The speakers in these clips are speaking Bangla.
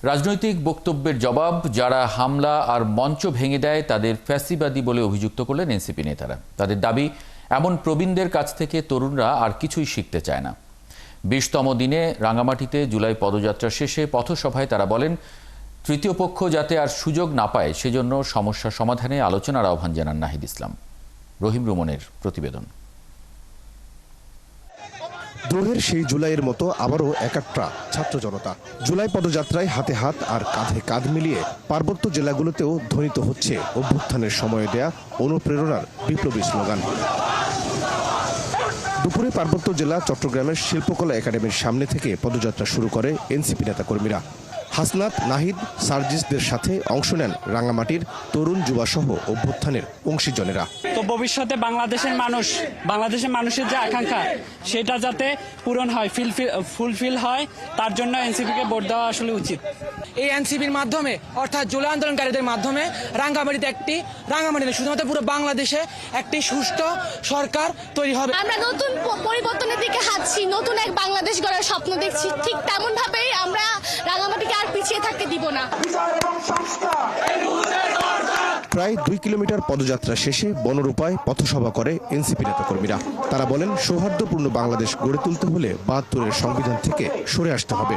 রাজনৈতিক বক্তব্যের জবাব, যারা হামলা আর মঞ্চ ভেঙে দেয় তাদের ফ্যাসিবাদী বলে অভিযুক্ত করলেন এনসিপি নেতারা। তাদের দাবি, এমন প্রবীণদের কাছ থেকে তরুণরা আর কিছুই শিখতে চায় না। ২০তম দিনে রাঙামাটিতে জুলাই পদযাত্রা শেষে পথসভায় তারা বলেন, তৃতীয় পক্ষ যাতে আর সুযোগ না পায় সেজন্য সমস্যা সমাধানে আলোচনার আহ্বান জানান নাহিদ ইসলাম। রহিম রুমনের প্রতিবেদন। দ্রোহের সেই জুলাইয়ের মতো আবারও একাট্টা ছাত্র জনতা। জুলাই পদযাত্রায় হাতে হাত আর কাঁধে কাঁধ মিলিয়ে পার্বত্য জেলাগুলোতেও ধ্বনিত হচ্ছে অভ্যুত্থানের সময়ে দেয়া অনুপ্রেরণার বিপ্লবী স্লোগান। দুপুরে পার্বত্য জেলা চট্টগ্রামের শিল্পকলা একাডেমির সামনে থেকে পদযাত্রা শুরু করে এনসিপি নেতাকর্মীরা। হাসনাত, নাহিদ, সার্জিসদের সাথে অংশ নেন রাঙামাটির তরুণ যুবাসহ অভ্যুত্থানের অংশীজনেরা। তো ভবিষ্যতে বাংলাদেশের মানুষের যে আকাঙ্ক্ষা সেটা যাতে পূরণ হয়, ফুলফিল হয়, তার জন্য এনসিপিকে ভোট দেওয়া আসলে উচিত। এই এনসিপির মাধ্যমে অর্থাৎ জুলাই আন্দোলনকারীদের মাধ্যমে রাঙ্গামাটিতে শুধুমাত্র পুরো বাংলাদেশে একটি সুষ্ঠু সরকার তৈরি হবে। আমরা নতুন পরিবর্তনের দিকে হাঁটছি, নতুন এক বাংলাদেশ গড়ার স্বপ্ন দেখছি। ঠিক তেমন ভাবেই আমরা রাঙ্গামাটিকে আর পিছিয়ে থাকতে দিব না। প্রায় 2 কিলোমিটার পদযাত্রা শেষে বনরূপায় পথসভা করে এনসিপি নেতাকর্মীরা। তারা বলেন, সৌহার্দ্যপূর্ণ বাংলাদেশ গড়ে তুলতে হলে 72-এর সংবিধান থেকে সরে আসতে হবে।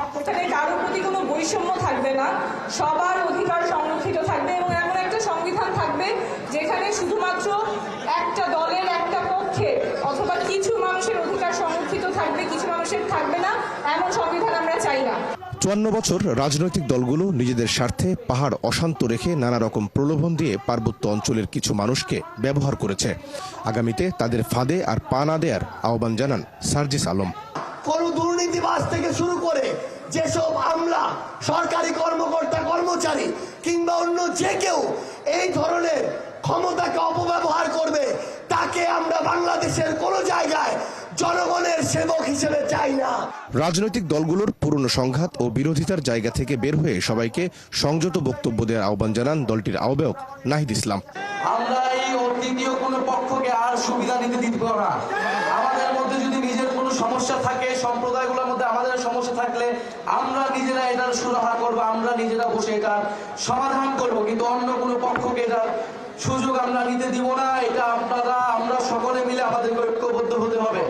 কারোর প্রতি কোনো বৈষম্য থাকবে না, সবার অধিকার সংরক্ষিত থাকবে এবং এমন একটা সংবিধান থাকবে যেখানে শুধুমাত্র একটা দলের একটা পক্ষে অথবা কিছু মানুষের অধিকার সংরক্ষিত থাকবে, কিছু মানুষের থাকবে না, এমন সংবিধান আমরা চাই না। 54 বছর রাজনৈতিক দলগুলো নিজেদের স্বার্থে পাহাড় অশান্ত রেখে নানা রকম প্রলোভন দিয়ে পার্বত্য অঞ্চলের কিছু মানুষকে ব্যবহার করেছে। আগামীতে তাদের ফাঁদে আর পা না দেয়ার আহ্বান জানান সার্জিস আলম। কোন দুর্নীতিবাজ থেকে শুরু করে যেসব আমলা, সরকারি কর্মকর্তা কর্মচারী কিংবা অন্য যে কেউ এই ধরনের ক্ষমতাকে অপব্যবহার করবে, তাকে আমরা বাংলাদেশের কোন জায়গায় জনগণের সেবক হিসেবে চাই না। রাজনৈতিক দলগুলোর পুরনো সংঘাত ও বিরোধিতার জায়গা থেকে বের হয়ে সবাইকে সংযত বক্তব্য দেওয়ার আহ্বান জানান দলটির আহ্বায়ক নাহিদ ইসলাম। আমরা এই তৃতীয় কোনো পক্ষকে আর সুবিধা নিতে দিব না। আমাদের মধ্যে যদি নিজের কোনো সমস্যা থাকে, সম্প্রদায়গুলোর মধ্যে আমাদের সমস্যা থাকলে আমরা নিজেরা এটার সুরাহা করবো, আমরা নিজেরা বসে এটার সমাধান করব, কিন্তু অন্য কোনো পক্ষকে এটার সুযোগ আমরা নিতে দিব না। এটা আমরা সকলে মিলে আমাদের ঐক্যবদ্ধ হতে হবে।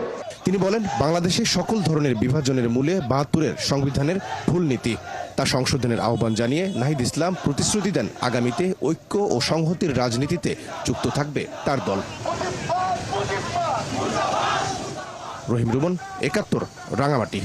তিনি বলেন, বাংলাদেশে সকল ধরনের বিভাজনের মূলে 72-এর সংবিধানের ভুল নীতি, তা সংশোধনের আহ্বান জানিয়ে নাহিদ ইসলাম প্রতিশ্রুতি দেন আগামীতে ঐক্য ও সংহতির রাজনীতিতে যুক্ত থাকবে তার দল। রহিম রুমন, 71, রাঙামাটি।